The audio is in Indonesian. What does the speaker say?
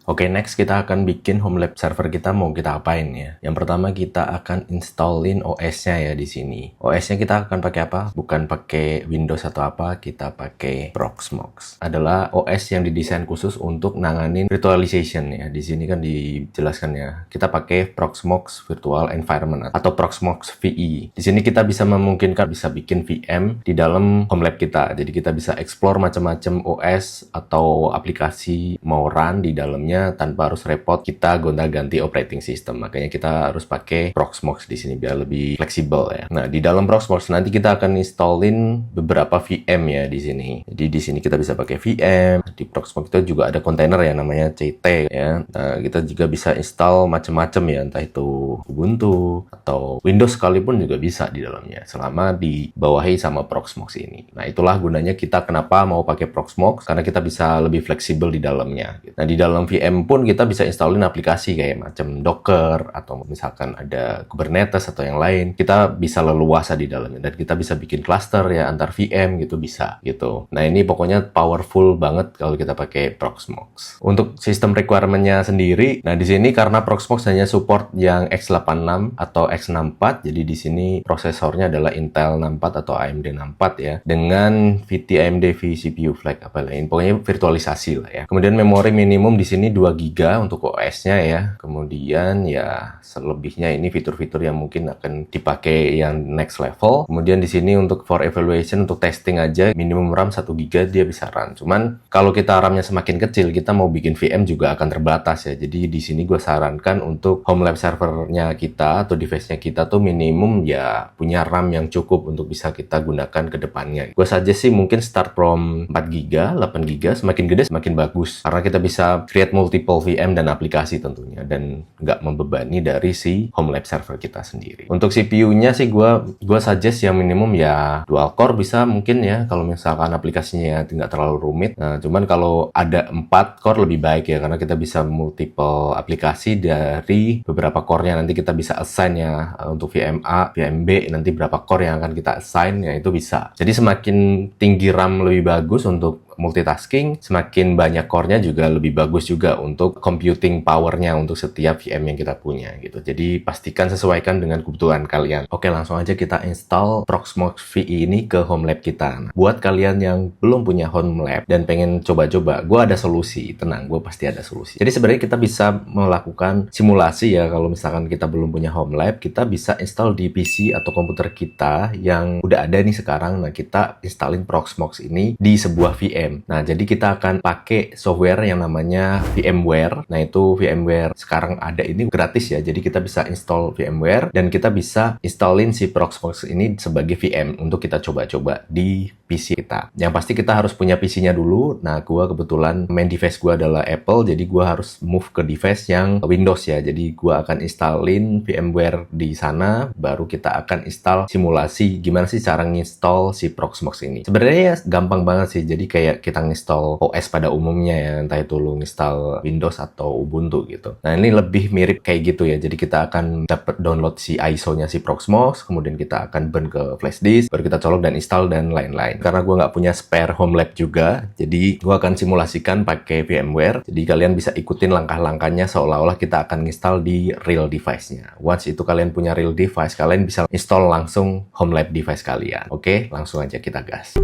Oke, next kita akan bikin home lab server kita mau kita apain ya. Yang pertama kita akan installin OS-nya ya di sini. OS-nya kita akan pakai apa? Bukan pakai Windows atau apa, kita pakai Proxmox. Adalah OS yang didesain khusus untuk nanganin virtualization ya. Di sini kan dijelaskan ya. Kita pakai Proxmox Virtual Environment atau Proxmox VE. Di sini kita bisa memungkinkan bisa bikin VM di dalam home lab kita. Jadi kita bisa explore macam-macam OS atau aplikasi mau run di dalamnya tanpa harus repot kita gonta-ganti operating system. Makanya kita harus pakai Proxmox di sini biar lebih fleksibel ya. Nah, di dalam Proxmox nanti kita akan installin beberapa VM ya di sini. Jadi di sini kita bisa pakai VM. Di Proxmox itu juga ada kontainer ya namanya CT ya. Nah, kita juga bisa install macam-macam ya, entah itu Ubuntu atau Windows sekalipun juga bisa di dalamnya selama dibawahi sama Proxmox ini. Nah, itulah gunanya kita kenapa mau pakai Proxmox, karena kita bisa lebih fleksibel di dalamnya. Nah, di dalam VM pun kita bisa installin aplikasi kayak macam Docker atau misalkan ada Kubernetes atau yang lain. Kita bisa leluasa di dalamnya dan kita bisa bikin cluster ya antar VM gitu bisa gitu. Nah, ini pokoknya powerful banget kalau kita pakai Proxmox. Untuk sistem requirement-nya sendiri, nah di sini karena Proxmox hanya support yang x86 atau x64, jadi di sini prosesornya adalah Intel 64 atau AMD 64 ya, dengan VT AMD vCPU flag apa lain, pokoknya virtualisasi lah ya. Kemudian memori minimum di sini 2 GB untuk OS-nya ya. Kemudian ya selebihnya ini fitur-fitur yang mungkin akan dipakai yang next level. Kemudian di sini untuk for evaluation, untuk testing aja minimum RAM 1 GB dia bisa run. Cuman kalau kita RAM-nya semakin kecil, kita mau bikin VM juga akan terbatas ya. Jadi di sini gue sarankan untuk home lab servernya kita atau device-nya kita tuh minimum ya punya RAM yang cukup untuk bisa kita gunakan ke depannya. Gue saja sih mungkin start from 4 GB, 8 GB, semakin gede semakin bagus. Karena kita bisa create multiple VM dan aplikasi tentunya, dan nggak membebani dari si home lab server kita sendiri. Untuk CPU-nya sih gue suggest yang minimum ya dual core bisa mungkin ya, kalau misalkan aplikasinya nggak terlalu rumit. Nah, cuman kalau ada 4 core lebih baik ya, karena kita bisa multiple aplikasi dari beberapa core-nya. Nanti kita bisa assign ya untuk VMA, VMB, nanti berapa core yang akan kita assign ya itu bisa. Jadi semakin tinggi RAM lebih bagus untuk multitasking, semakin banyak core-nya juga lebih bagus juga untuk computing power-nya untuk setiap VM yang kita punya gitu. Jadi pastikan sesuaikan dengan kebutuhan kalian. Oke, langsung aja kita install Proxmox VE ini ke home lab kita. Nah, buat kalian yang belum punya home lab dan pengen coba-coba, gue ada solusi. Tenang, gue pasti ada solusi. Jadi sebenarnya kita bisa melakukan simulasi ya. Kalau misalkan kita belum punya home lab, kita bisa install di PC atau komputer kita yang udah ada nih sekarang. Nah, kita installin Proxmox ini di sebuah VM. Nah, jadi kita akan pakai software yang namanya VMware. Nah, itu VMware sekarang ada ini gratis ya. Jadi kita bisa install VMware dan kita bisa installin si Proxmox ini sebagai VM untuk kita coba-coba di PC kita. Yang pasti kita harus punya PC-nya dulu. Nah, gua kebetulan main device gua adalah Apple, jadi gua harus move ke device yang Windows ya. Jadi gua akan installin VMware di sana, baru kita akan install simulasi gimana sih cara nginstall si Proxmox ini. Sebenarnya ya gampang banget sih. Jadi kayak kita nginstall OS pada umumnya ya, entah itu lu nginstall Windows atau Ubuntu gitu. Nah, ini lebih mirip kayak gitu ya. Jadi kita akan dapat download si ISO-nya si Proxmox, kemudian kita akan burn ke flash disk, baru kita colok dan install dan lain-lain. Karena gue nggak punya spare home lab juga, jadi gue akan simulasikan pakai VMware. Jadi kalian bisa ikutin langkah-langkahnya seolah-olah kita akan install di real device-nya. Once itu kalian punya real device, kalian bisa install langsung home lab device kalian. Oke, langsung aja kita gas.